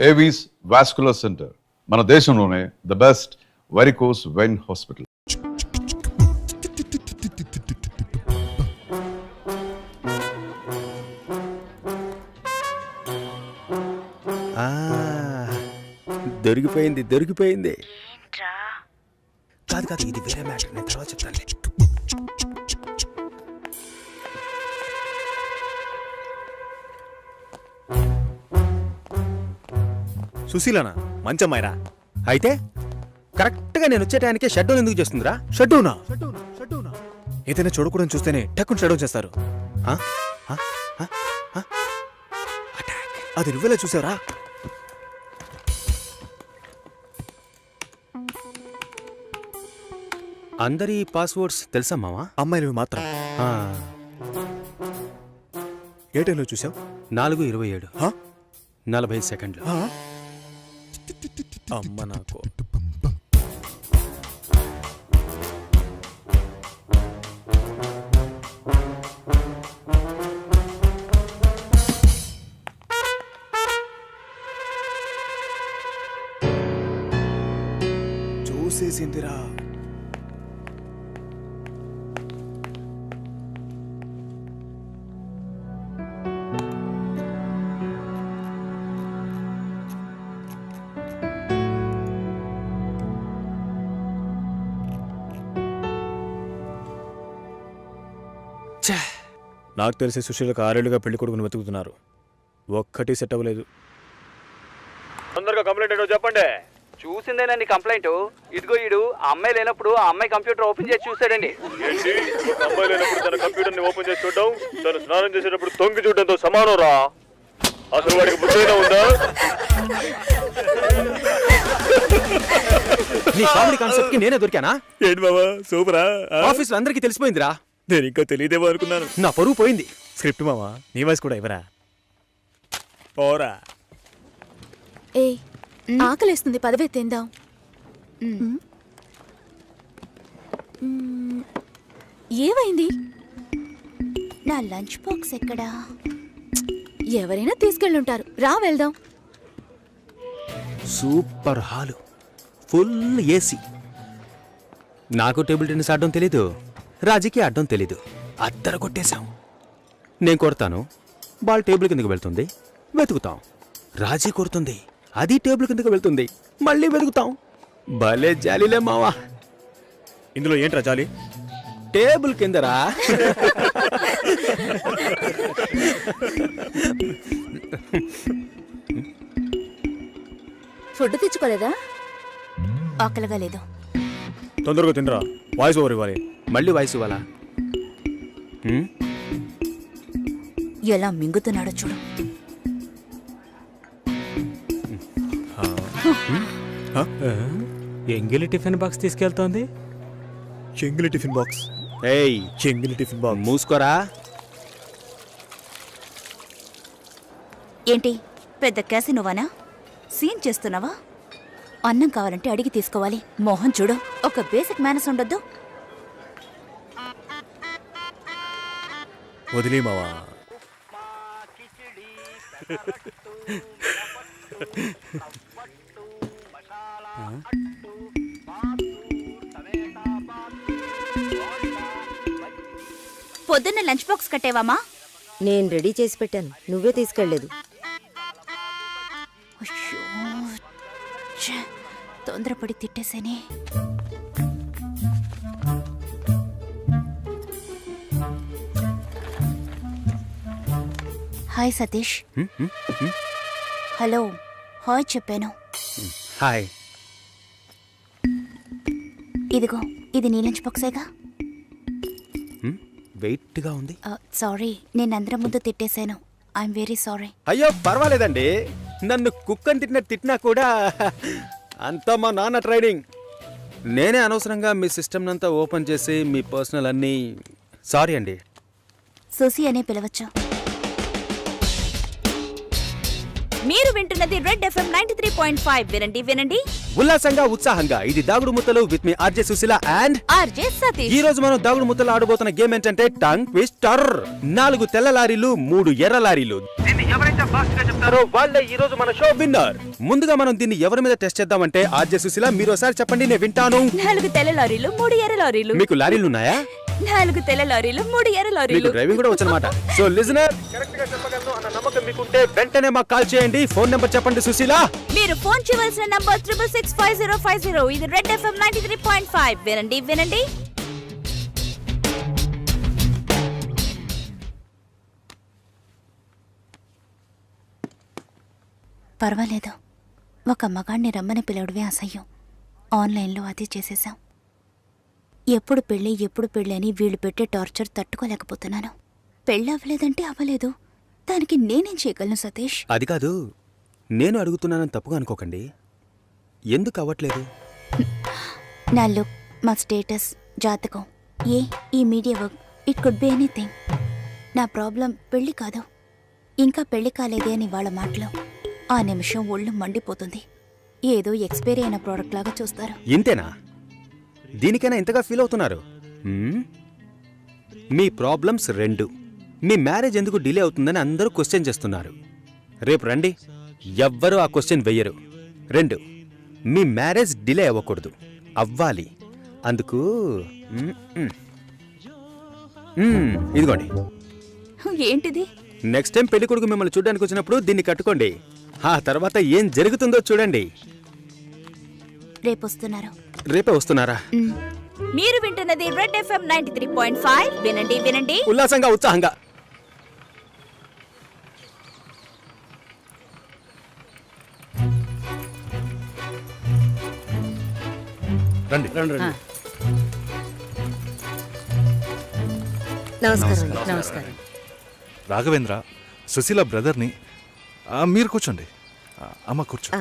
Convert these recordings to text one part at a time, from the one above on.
Avis vascular centre, మన దేశంలోనే the best varicose vein hospital. దొరికిపోయింది. కాదు ఇది వేరే మ్యాటర్, నేను తర్వాత చెప్తాను. సుశీలనా? మంచమ్మాయిరా. అయితే కరెక్ట్గా నేను వచ్చే టైంకే షట్ డౌన్ ఎందుకు చేస్తుందిరా? షట్ డౌనా? ఏదైనా చూడకూడదని చూస్తేనే టక్కుని షట్ డౌన్ చేస్తారు. అది నువ్వెలా చూసావురా? అందరి పాస్వర్డ్స్ తెలుసా మావా? అమ్మాయిలవి మాత్రం. ఏ టైంలో చూసావు? 4:27, 40 సెకండ్లు. అమ్మ నాకు. చూసేసిందిరా. నాకు తెలిసి సుశీలకు 6 ఏళ్లుగా పెళ్లి కొడుకుని వెతుకుతున్నారు. ఒక్కటి సెట్ అవ్వలేదు. తొందరగా కంప్లైంట్ ఏంటో చెప్పండి. చూసిందేనండి కంప్లైంట్. ఇదిగో ఈడు ఆ అమ్మాయి లేనప్పుడు ఆ అమ్మాయి కంప్యూటర్ ఓపెన్ చేసి చూసాడండి. ఏంటి? ఒక అమ్మాయి లేనప్పుడు తన కంప్యూటర్ ని ఓపెన్ చేసి చూడడం తను స్నానం చేసేటప్పుడు తొంగి చూడడంతో సమానం రా. అసలు వాడికి బుద్ధైనా ఉందా? నీ కామెడీ కాన్సెప్ట్ కి నేనే దొరికానా? ఏంటి బాబా సూపరా? ఆఫీస్ లో అందరికీ తెలిసిపోయిందిరా. నేను ఇంకా తెలియదేమో అనుకున్నాను. నా పరువు పోయింది. స్క్రిప్ట్ మావా, నీ వాయిస్ కూడా ఇవ్వరా? పోరా. ఏ ఆకలేస్తుంది, పదవే తిందాం. ఏమైంది? నా లంచ్ బాక్స్ ఎక్కడా? ఎవరైనా తీసుకెళ్ళుంటారు. రా వెళ్దాం. Super hall, full AC. నాకు టేబుల్ టెన్నిస్ ఆడడం తెలీదు, రాజీకి ఆడడం తెలీదు. అద్దరు కొట్టేశాం. నేను కొడతాను, బాల్ టేబుల్ కిందకి వెళ్తుంది, వెతుకుతాం. రాజీ కొడుతుంది, అది టేబుల్ కిందకి వెళ్తుంది, మళ్ళీ వెతుకుతాం. భలే జాలీలే మావా. ఇందులో ఏంట్రా జాలి? టేబుల్ కిందరా. ఫుడ్ తెచ్చుకోలేదా? ఆకలిగా లేదు. తొందరగా తినరా, వాయిస్ ఓవర్ ఇవ్వాలి. మళ్ళీ వాయిస్ ఇవ్వాలా? ఎలా మింగుతున్నాడో చూడు. ఎంగిలి టిఫిన్ బాక్స్ తీసుకెళ్తోంది. చెంగిలి టిఫిన్ బాక్స్. ఏయ్, చెంగిలి టిఫిన్ బాక్స్. మూసుకోరా. ఏంటి పెద్ద క్యాసినోవానా? సీన్ చేస్తున్నావా? అన్నం కావాలంటే అడిగి తీసుకోవాలి. మోహన్ చూడు, ఒక బేసిక్ మేనస్ ఉండొద్దు. వదిలే మావా. పొద్దున్న లంచ్ బాక్స్ కట్టేవామా? నేను రెడీ చేసి పెట్టాను, నువ్వే తీసుకెళ్లేదు. తొందరపడి తిట్టేసేనే. హాయ్ సతీష్. హలో, హాయ్ చెప్పాను. హాయ్. ఇదిగో, ఇది నీ లంచ్ బాక్సేగా? వెయిట్గా ఉంది. సారీ, నేను అందరం ముందు తిట్టేశాను. I'm very sorry. అయ్యో పర్వాలేదండి, నన్ను కుక్కని తిట్టినా కూడా అంతా మా నాన్న ట్రైనింగ్. నేనే అనవసరంగా మీ సిస్టమ్ అంతా ఓపెన్ చేసి మీ పర్సనల్ అన్నీ. సారీ అండి. సుసి అనే పిలవచ్చు. మీరు వింటున్నది రెడ్ ఎఫ్ఎం 93.5. వినండి వినండి. ఉల్లాసంగా ఉత్సాహంగా ఇది దాగుడు ముత్తలు with me RJ Sushila and RJ Satish. ఈ రోజు మనం దాగుడు ముత్తలు ఆడబోతున్న గేమ్ ఏంటంటే టంగ్ ట్విస్టర్. 4 తెల్ల లారీలు 3 ఎర్ర లారీలు. దీన్ని ఎవరైతే ఫాస్ట్ గా చెప్తారో వాళ్ళే ఈ రోజు మన షో విన్నర్. ముందుగా మనం దీన్ని ఎవరి మీద టెస్ట్ చేద్దామంటే ఆర్జే సుశీల మీరు ఒకసారి చెప్పండి, నేను వింటాను. 4 తెల్ల లారీలు 3 ఎర్ర లారీలు. మీకు లారీలు ఉన్నాయా? 4 తెల్ల లారీలు 3 ఎర్ర మీకు లారీలు. డ్రైవింగ్ కూడా వచ్చనమాట. సో లిజనర్ కరెక్ట్ గా చెప్పగలను అన్న నమ్మకం మీకుంటే వెంటనే మాకు కాల్ చేయండి. ఫోన్ నెంబర్ చెప్పండి సుశీల. మీరు ఫోన్ చేయవలసిన నంబర్ 6665050. ఇది రెడ్ ఎఫ్ఎం 93.5. వినండి వినండి. పర్వాలేదు, ఒక మగాణ్ణి రమ్మని పిలవడమే అసహ్యం. ఆన్లైన్లో అది చేసేశాం. ఎప్పుడు పెళ్ళి అని వీళ్ళు పెట్టే టార్చర్ తట్టుకోలేకపోతున్నాను. పెళ్ళి అవ్వలేదంటే అవ్వలేదు, దానికి నేనేం చేయగలను సతీష్? అది కాదు, నేను అడుగుతున్నానని తప్పుగా అనుకోకండి. ఎందుకు అవ్వట్లేదు? నా లుక్, మా స్టేటస్, జాతకం, ఈ media work, it could be anything. నా ప్రాబ్లం పెళ్లి కాదు, ఇంకా పెళ్లి కాలేదే అని వాళ్ళ మాటలు. ఆ నిమిషం ఒళ్ళు మండిపోతుంది. ఏదో ఎక్స్పైరీ అయిన ప్రోడక్ట్ లాగా చూస్తారు. ఇంతేనా? దీనికైనా ఇంతగా ఫీల్ అవుతున్నారు? మీ ప్రాబ్లమ్స్ 2. మీ మ్యారేజ్ ఎందుకు డిలే అవుతుందని అందరూ క్వశ్చన్ చేస్తున్నారు. రేపు రండి, ఎవ్వరూ ఆ క్వశ్చన్ వెయ్యరు. 2, మీ మ్యారేజ్ డిలే అవ్వకూడదు, అవ్వాలి. అందుకు ఇదిగోండి. ఏంటిది? నెక్స్ట్ టైం పెళ్లి కొడుకు మిమ్మల్ని చూడడానికి వచ్చినప్పుడు దీన్ని కట్టుకోండి. ఆ తర్వాత ఏం జరుగుతుందో చూడండి. రేపొస్తున్నారు. రేపే వస్తున్నారా? మీరు వింటున్నది రెడ్ ఎఫ్ఎం 93.5. వినండి వినండి. ఉల్లాసంగా ఉత్సాహంగా. రండి రండి. నమస్కారం. నమస్కారం. రాఘవేంద్ర, సుశీల బ్రదర్ని. మీరు కూర్చోండి. అమ్మ కూర్చో.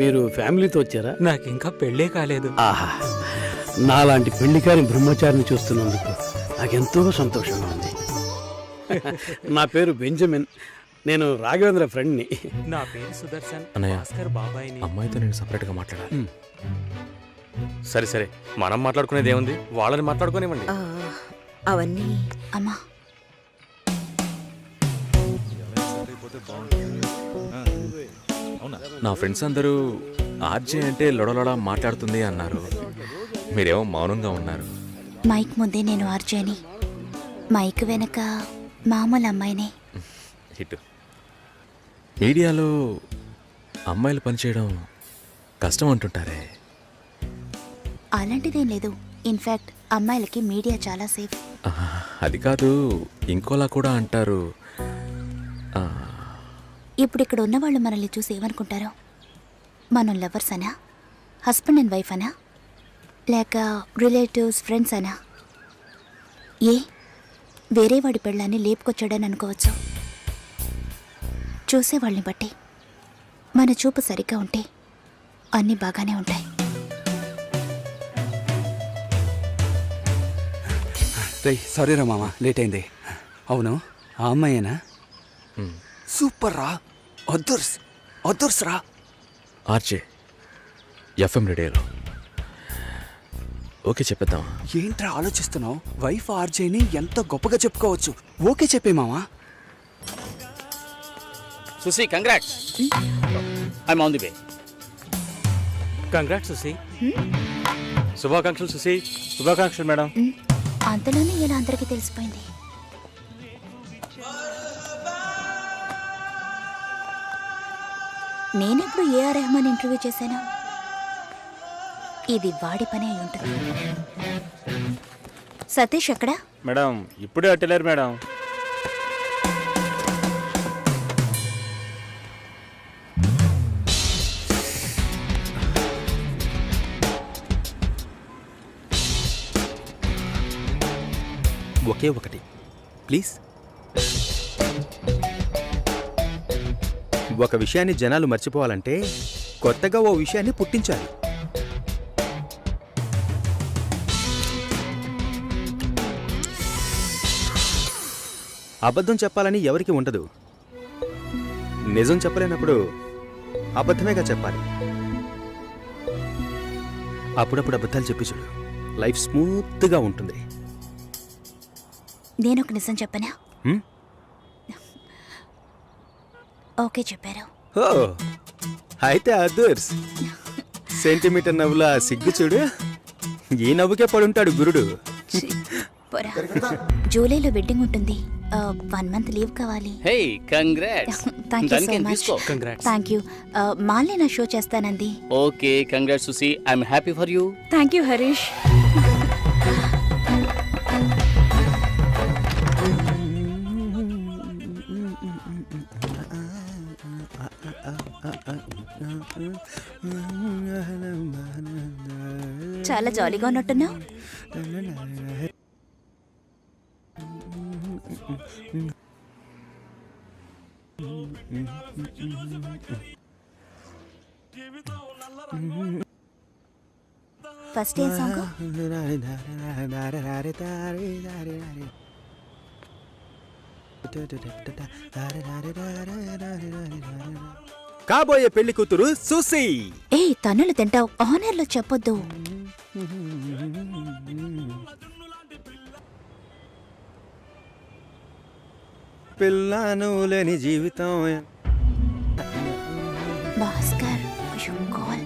మీరు ఫ్యామిలీతో వచ్చారా? నాకు ఇంకా పెళ్ళే కాలేదు. ఆహా, నాలాంటి పెళ్లికారి బ్రహ్మచారిని చూస్తున్నందుకు నాకెంతో సంతోషంగా ఉంది. నా పేరు బెంజమిన్, నేను రాఘవేంద్ర ఫ్రెండ్ని. నా పేరు సుదర్శన్. అన్నయ్య, భాస్కర్ బాబాయ్ని. అమ్మాయితో నేను సపరేట్గా మాట్లాడాలి. సరే సరే, మనం మాట్లాడుకునేది ఏముంది, వాళ్ళని మాట్లాడుకోనివ్వండి. అవన్నీ అమ్మా, నా ఫ్రెండ్స్ అందరూ ఆర్జే అంటే లొడలొడ మాట్లాడుతుంది అన్నారు. మీరేమో మౌనంగా ఉన్నారు. మైక్ ముందే నేను ఆర్జేని, మైక్ వెనక మామూలు అమ్మాయినే. ఇటు మీడియాలో అమ్మాయిలు పనిచేయడం కష్టం అంటుంటారే. అలాంటిదేం లేదు. ఇన్ఫాక్ట్ అమ్మాయిలకి మీడియా చాలా సేఫ్. అది కాదు, ఇంకోలా కూడా అంటారు. ఇప్పుడు ఇక్కడ ఉన్నవాళ్ళు మనల్ని చూసి ఏమనుకుంటారో? మనం లవర్స్ అనా, హస్బెండ్ అండ్ వైఫ్ అనా, లేక రిలేటివ్స్, ఫ్రెండ్స్ అనా? వేరే వాడి పెళ్ళాన్ని లేపుకొచ్చాడని అనుకోవచ్చు. చూసేవాళ్ళని బట్టి మన చూపు సరిగ్గా ఉంటే అన్నీ బాగానే ఉంటాయి. సారీ రా మామ, లేట్ అయింది. అవును, ఆ అమ్మాయేనా? సూపర్ రా, అదర్స్ రా. ఆర్జే ఎఫ్ఎం రేడియోలో ఓకే చెప్పేద్దాం. ఏంట్రా ఆలోచిస్తున్నావు? వైఫ్ ఆర్జేని ఎంత గొప్పగా చెప్పుకోవచ్చు. ఓకే చెప్పే మామా. Susi, congrats. I'm on the way. Congrats Susi. శుభాకాంక్షలు సుశీ. శుభాకాంక్షలు మేడం. అంతలోనే ఇలా అందరికీ తెలిసిపోయింది. నేనెప్పుడు ఏఆర్ రెహమాన్ ఇంటర్వ్యూ చేశాను? ఇది వాడి పని అయి ఉంటుంది. సతీష్ ఎక్కడా? మేడం ఇప్పుడే అట్టలేరు మేడం. ఒకే ఒకటి ప్లీజ్. ఒక విషయాన్ని జనాలు మర్చిపోవాలంటే కొత్తగా ఓ విషయాన్ని పుట్టించాలి. అబద్ధం చెప్పాలని ఎవరికి ఉండదు. నిజం చెప్పలేనప్పుడు అబద్ధమేగా చెప్పాలి. అప్పుడప్పుడు అబద్ధాలు చెప్పి చూడు, లైఫ్ స్మూత్గా ఉంటుంది. నేను ఒక నిజం చెప్పనా? హ్మ్? ఓకే చెప్పారు. ఓ అయితే అదర్స్ సెంటీమీటర్ నవ్వులా సిగ్గు చూడు. ఈ నవ్వుకే పడుంటాడు గురుడు. పోరా. జూలైలో వెడ్డింగ్ ఉంటుంది. 1 month లీవ్ కావాలి. Hey congrats. Thank you so దానికేం మచ్. తీసుకో. Thank you. మాల్ని నా షో చేస్తానంది. Okay congrats Susi, I'm happy for you. Thank you Harish. చాలా జాలీగా ఉన్నట్టున్నావు. ఫస్ట్ ఏ సాంగ్? కాబోయే పెళ్లి కూతురు సుసి. ఏ తన్నులు తింటావు, ఆనర్లో చెప్పొద్దు. పిల్లను లేని జీవితం. భాస్కర్ కాల్.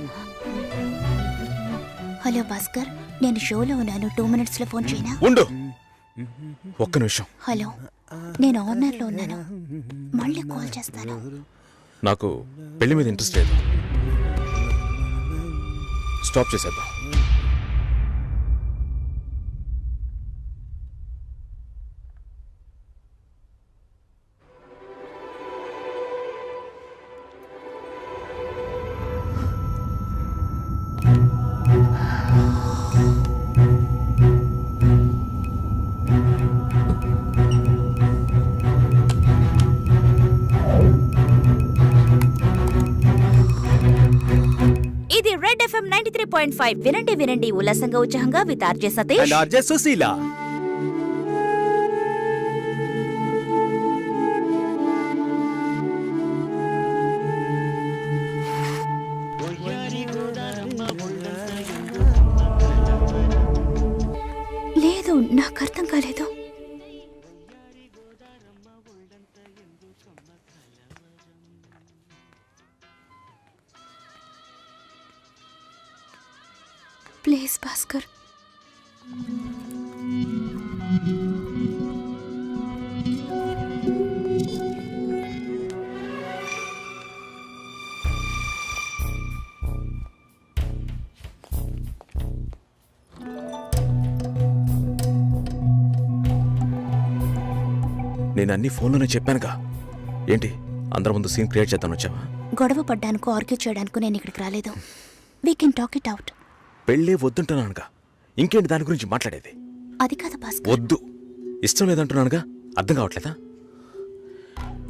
హలో భాస్కర్, నేను షోలో ఉన్నాను. 2 minutes లో ఫోన్ చేయనా? ఉండు ఒక్క నిమిషం. హలో, నేను ఆనర్లో ఉన్నాను. మళ్ళీ కాల్ చేస్తాను. నాకు పెళ్లి మీద ఇంట్రెస్ట్ లేదు. స్టాప్ చేసేద్దాం. ఇది రెడ్ FM 93.5. వినండి వినండి ఉల్లాసంగా ఉత్సాహంగా with RJ Satish and RJ Susheela. లేదు, నాకు అర్థం కాలేదు. ప్లీజ్ భాస్కర్. నేను అన్ని ఫోన్లోనే చెప్పానుగా. ఏంటి అందరి ముందు సీన్ క్రియేట్ చేద్దాం వచ్చావా? గొడవ పడ్డానుకో, ఆర్గ్యూ చేయడానికి నేను ఇక్కడికి రాలేదు. We can talk it out. పెళ్ళే వద్దుంటున్నానుగా, ఇంకేంటి దాని గురించి మాట్లాడేది? అది కాదు భాస్కర్. వద్దు, ఇష్టం లేదంటున్నానుగా. అర్థం కావట్లేదా?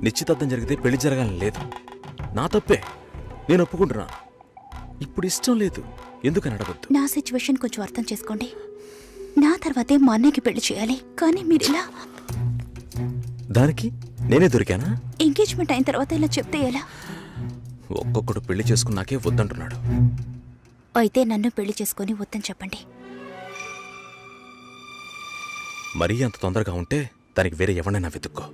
నిశ్చితార్థం జరిగితే పెళ్లి జరగాలని లేదు. నా తప్పే, నేను ఒప్పుకుంటున్నాను. ఇప్పుడు ఇష్టం లేదు, ఎందుకని అడగొద్దు. నా సిచ్యువేషన్ కొంచెం అర్థం చేసుకోండి. నా తర్వాతే మా అన్నయ్యకి పెళ్లి చేయాలి, కానీ మీరు ఇలా దానికి నేనే దొరికానా? ఎంగేజ్మెంట్ అయిన తర్వాత ఇలా చెప్తే ఎలా? ఒక్కొక్కడు పెళ్లి చేసుకున్నాకే వద్దంటున్నాడు. అయితే నన్ను పెళ్లి చేసుకొని వద్దని చెప్పండి. మరీ అంత తొందరగా ఉంటే దానికి వేరే ఎవరినైనా వెతుక్కో.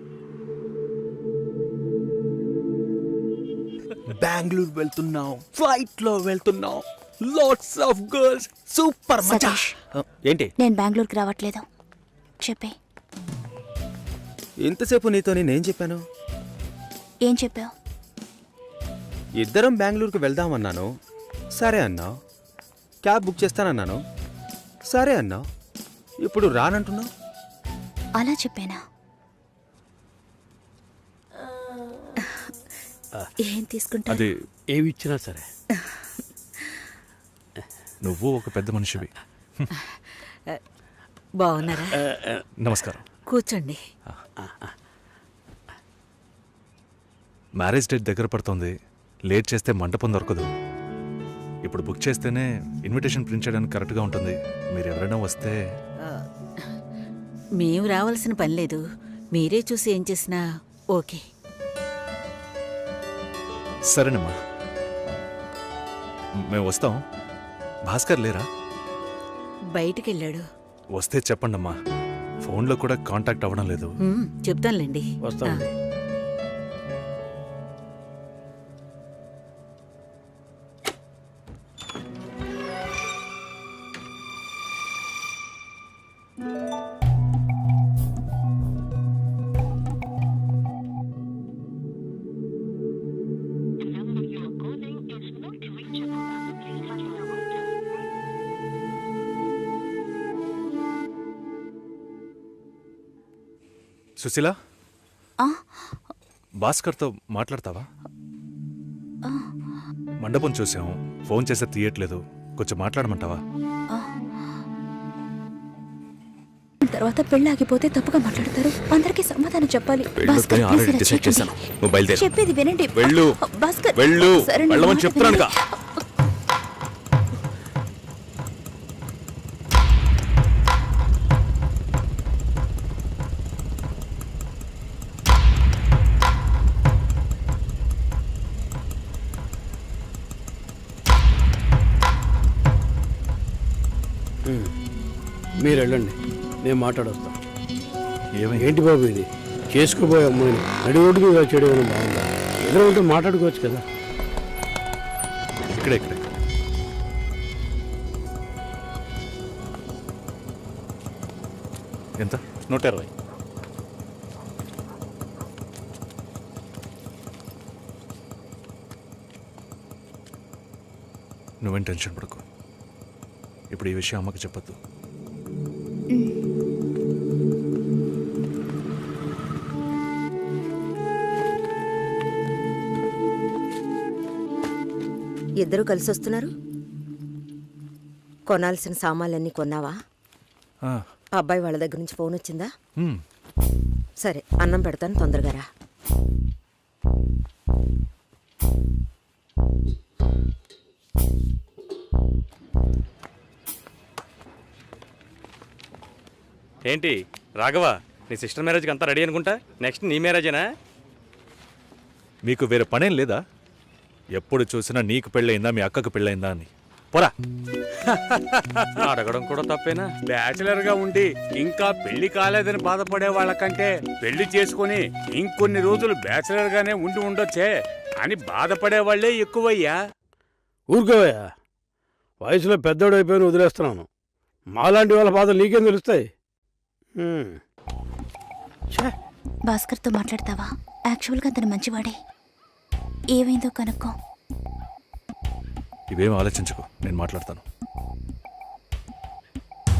బెంగళూరు వెళ్తున్నాం, ఫ్లైట్ లో వెళ్తున్నాం, లాట్స్ ఆఫ్ గర్ల్స్, సూపర్ మజా. సతీష్, ఏంటి నేను బెంగళూరుకి రావట్లేదు. చెప్పే. ఇంతసేపు నీతో నేనేం చెప్పాను? ఏం చెప్పావు? ఇద్దరం బెంగళూరుకు వెళ్దామన్నాను, సరే అన్నావు. క్యాబ్ బుక్ చేస్తానన్నాను, సరే అన్నావు. ఇప్పుడు రానంటున్నావు. అలా చెప్పానా? ఏం తీసుకుంటా? అది ఏమి ఇచ్చినా సరే. నువ్వు ఒక పెద్ద మనిషివి. బాగున్నారా? నమస్కారం. కూర్చోండి. మ్యారేజ్ డేట్ దగ్గర పడుతుంది. లేట్ చేస్తే మంటపం దొరకదు. ఇప్పుడు బుక్ చేస్తేనే ఇన్విటేషన్ ప్రింట్ చేయడానికి కరెక్ట్గా ఉంటుంది. మీరు ఎవరైనా వస్తే మేము రావాల్సిన పని లేదు. మీరే చూసి ఏం చేసినా ఓకే. సరేనమ్మా, మేము వస్తాం. భాస్కర్ లేరా? బయటికి వెళ్ళాడు. వస్తే చెప్పండమ్మా. ఫోన్లో కూడా కాంటాక్ట్ అవ్వడం లేదు. చెప్తానులేండి. వస్తామండి. సుశీల, ఆ, భాస్కర్తో మాట్లాడతావా? మండపం చూసాం, ఫోన్ చేస్తే తీయట్లేదు. కొంచెం మాట్లాడమంటావా? తర్వాత పెళ్ళి ఆగిపోతే తప్పుగా మాట్లాడతారు. అందరికీ సమాధానం చెప్పాలి. భాస్కర్, please ఆల్రెడీ ఇలా డిసైడ్ చేయకండి. చేశాను. నువ్వు బయలుదేరు. చెప్పేది వినండి. వెళ్ళు. భాస్కర్, వెళ్ళు. సరే, నా వెళ్ళమని మాట చెప్తున్నానుగా. వినండి. మీరు వెళ్ళండి, నేను మాట్లాడొస్తాను. ఏమైంది? ఏంటి బాబు ఇది? చేసుకోబోయే అమ్మాయిని నడి రోడ్డుకి ఇలా చేయడం ఏమైనా బాగుందా? ఎదురు ఉంటే మాట్లాడుకోవచ్చు కదా. ఇక్కడే ఇక్కడే. ఎంత? 120. నువ్వేం టెన్షన్ పడకు. ఇప్పుడు ఈ విషయం అమ్మకి చెప్పొద్దు. ఇద్దరు కలిసి వస్తున్నారు. కొనాల్సిన సామాన్లన్నీ కొన్నావా? ఆ, అబ్బాయి వాళ్ళ దగ్గర నుంచి ఫోన్ వచ్చిందా? హ్మ్. సరే, అన్నం పెడతాను, తొందరగా రా. ఏంటి రాఘవ, నీ సిస్టర్ మ్యారేజ్కి అంతా రెడీ అనుకుంటా. నెక్స్ట్ నీ మ్యారేజేనా? మీకు వేరే పనేం లేదా? ఎప్పుడు చూసినా నీకు పెళ్ళయిందా, మీ అక్కకు పెళ్ళయిందా అని. పోరా. అడగడం కూడా తప్పేనా? బ్యాచిలర్ గా ఉండి ఇంకా పెళ్లి కాలేదని బాధపడే వాళ్ళకంటే పెళ్లి చేసుకుని ఇంకొన్ని రోజులు బ్యాచిలర్ గానే ఉండి ఉండొచ్చే అని బాధపడే వాళ్లే ఎక్కువయ్యా. ఊరుకోవయ్యా, వయసులో పెద్దోడు అయిపోయిన వదిలేస్తున్నాను. మాలాంటి వాళ్ళ బాధలు నీకేం తెలుస్తాయి? భాస్కర్తో మాట్లాడతావా? యాక్చువల్గా అతను మంచివాడే. ఏమైందో కనుక్కో. ఇవేం ఆలోచించుకో, నేను మాట్లాడతాను.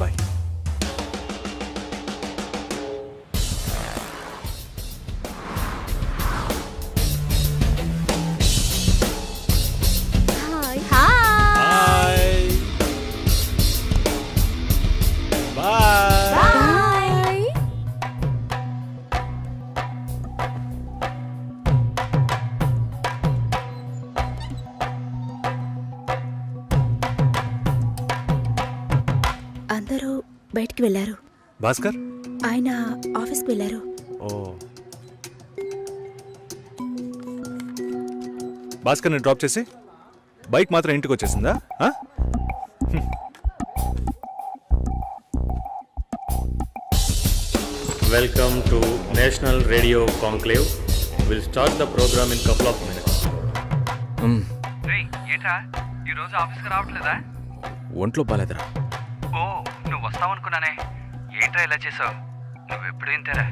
బాయ్. హాయ్. బాయ్. బాయ్. అందరూ బయటికి వెళ్ళారు. భాస్కర్? ఆయన ఆఫీస్కి వెళ్ళారు. ఓ, భాస్కర్ని డ్రాప్ చేసి బైక్ మాత్రం ఇంటికి వచ్చేసిందా? ఆ? Welcome to national radio conclave. Will start the programme in couple of minutes. ఏంట్రా ఈరోజు ఆఫీస్కి రావట్లేదా? ఒంట్లో బాలేదురా. ఓ, నువ్వు వస్తావనుకున్నానే. ఏంట్రా ఇలా చేసావు? నువ్వు ఎప్పుడు ఇంతేరా?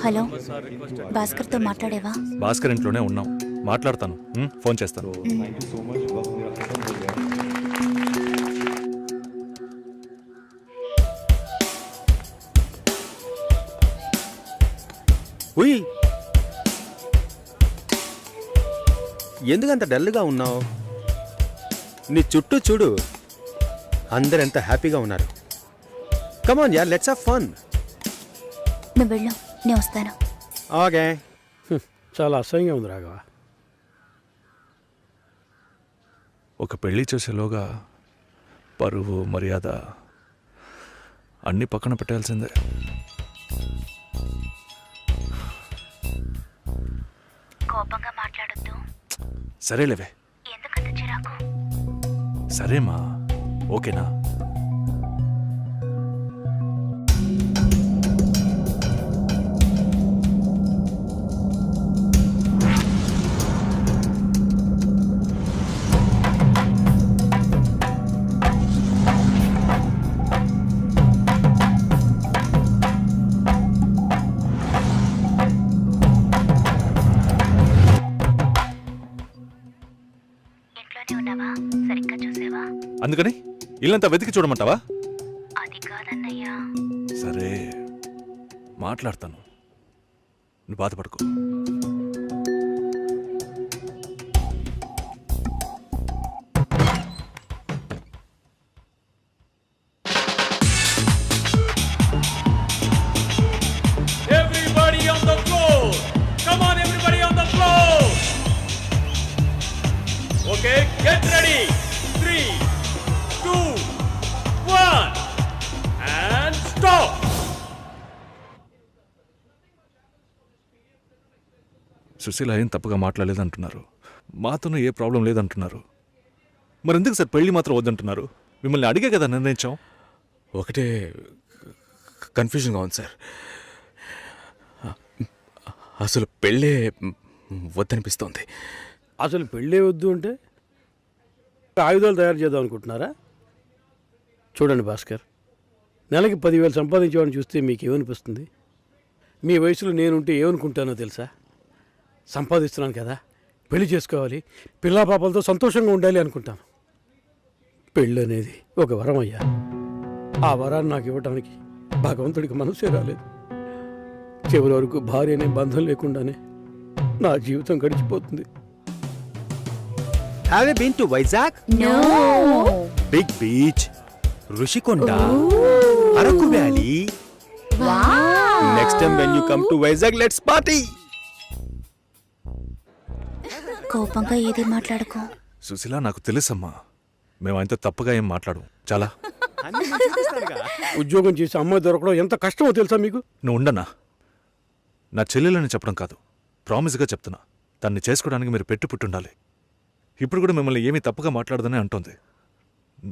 హలో, భాస్కర్తో మాట్లాడేవా? భాస్కర్ ఇంట్లోనే ఉన్నాం, మాట్లాడతాను. ఫోన్ చేస్తాను. ఉయ్, ఎందుకంత డల్గా ఉన్నావు? నీ చుట్టూ చూడు, అందరెంత హ్యాపీగా ఉన్నారు. కమాన్ యార్, లెట్స్ హావ్ ఫన్. నువ్వు వెళ్ళు, నేను వస్తాను. ఓకే. చాలా అసహ్యంగా ఉంది రాఘవ. ఒక పెళ్లి చేసేలోగా పరువు మర్యాద అన్నీ పక్కన పెట్టాల్సిందే. కోపంగా మాట్లాడొద్దు. సరేలేవే. ఎందుకంత చిరాకు? సరేమా, ఓకేనా? ఇంట్లోనే ఉన్నావా? సరిగ్గా చూసావా? అందుకని ఇల్లంతా వెతికి చూడమంటావా? అది కాదన్నయ్యా. సరే, మాట్లాడతాను, నువ్వు బాధపడకు. Everybody on the floor! Come on, everybody on the floor! Okay, get ready! 3, 2, 1, and stop! Susheela ఏం తప్పుగా మాట్లాడలేదంటున్నారు, మాతోనూ ఏ ప్రాబ్లం లేదంటున్నారు. మరి ఎందుకు సార్ పెళ్లి మాత్రం వద్దంటున్నారు? మిమ్మల్ని అడిగే కదా నిర్ణయించాం. ఒకటే కన్ఫ్యూజన్గా ఉంది సార్. అసలు పెళ్ళే వద్దనిపిస్తోంది. అసలు పెళ్ళే వద్దు అంటే ఆయుధాలు తయారు చేద్దాం అనుకుంటున్నారా? చూడండి భాస్కర్, నెలకి 10,000 సంపాదించేవాడిని చూస్తే మీకు ఏమనిపిస్తుంది? మీ వయసులో నేనుంటే ఏమనుకుంటానో తెలుసా? సంపాదిస్తున్నాను కదా, పెళ్లి చేసుకోవాలి, పిల్లా పాపలతో సంతోషంగా ఉండాలి అనుకుంటాను. పెళ్ళి అనేది ఒక వరం అయ్యా. ఆ వరాన్ని నాకు ఇవ్వడానికి భగవంతుడికి మనసే రాలేదు. చివరి వరకు భార్య అనే బంధం లేకుండానే నా జీవితం గడిచిపోతుంది. Have you been to Vizag? No. Big beach, Rushikonda, Araku valley. Next time when you come to Vizag let's party. కోపంగా ఏది మాట్లాడుకో. సుశీల, నాకు తెలుసమ్మా, మేము ఆయనతో తప్పుగా ఏం మాట్లాడు. చాలా ఉద్యోగం చేసి అమ్మాయి దొరకడం ఎంత కష్టమో తెలుసా మీకు? నువ్వు ఉండనా? నా చెల్లెలని చెప్పడం కాదు, ప్రామిస్గా చెప్తున్నా, తన్ని చేసుకోవడానికి మీరు పెట్టి పుట్టుండాలి. ఇప్పుడు కూడా మిమ్మల్ని ఏమీ తప్పుగా మాట్లాడదని అంటోంది.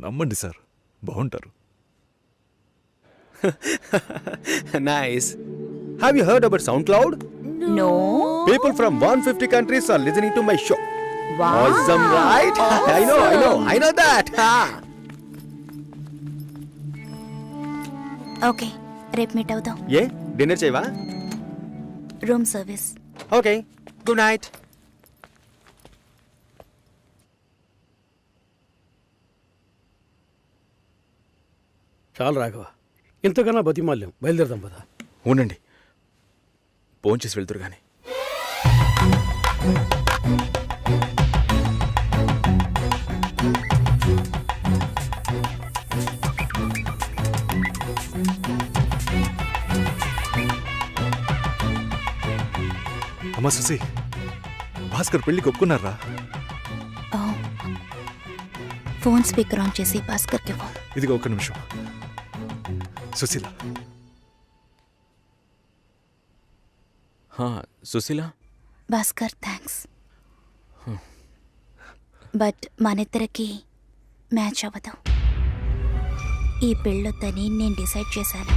నమ్మండి సార్, బాగుంటారు. Nice. Have you heard about SoundCloud? No. People from 150 countries are listening to my show. Wow. Awesome, right? I know that. Okay, రేపు మీట్ అవుదాం. ఏ డిన్నర్ చేయవా? Room service. Okay, good night. చాలు రాఘవ, ఇంతకన్నా బతిమాల్యం. బయలుదేరదాం పదా. ఉండండి, ఫోన్ చేసి వెళ్తురు కానీ. అమ్మా సుశీ, భాస్కర్ పెళ్లికి ఒప్పుకున్నారా? ఫోన్ స్పీకర్ ఆన్ చేసి భాస్కర్కి ఇవ్వు. ఇదిగో ఒక్క నిమిషం. సుశీల, సుశీల, భాస్కర్ థ్యాంక్స్, బట్ మనిద్దరికి మ్యాచ్ అవ్వదు. ఈ పెళ్ళొద్దని నేను డిసైడ్ చేశాను.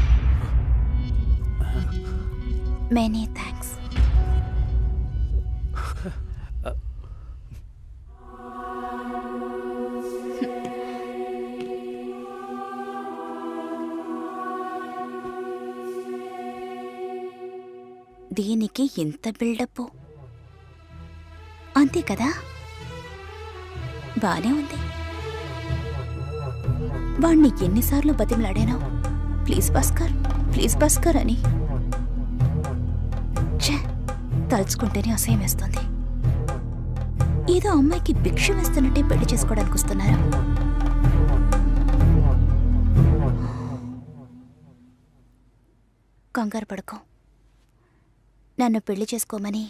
Many thanks. దీనికి ఇంత బిల్డప్ అంతే కదా? బానే ఉంది. వాణ్ణి ఎన్నిసార్లు బతిమలాడాను, ప్లీజ్ భాస్కర్, ప్లీజ్ భాస్కర్ అని. ఛే, తలుచుకుంటేనే అసహ్యం వేస్తుంది. ఏదో అమ్మాయికి భిక్ష వేస్తున్నట్టే పెళ్లి చేసుకోవడానికి వస్తున్నారా? కంగారు పడుకో, నన్ను పెళ్లి చేసుకోమని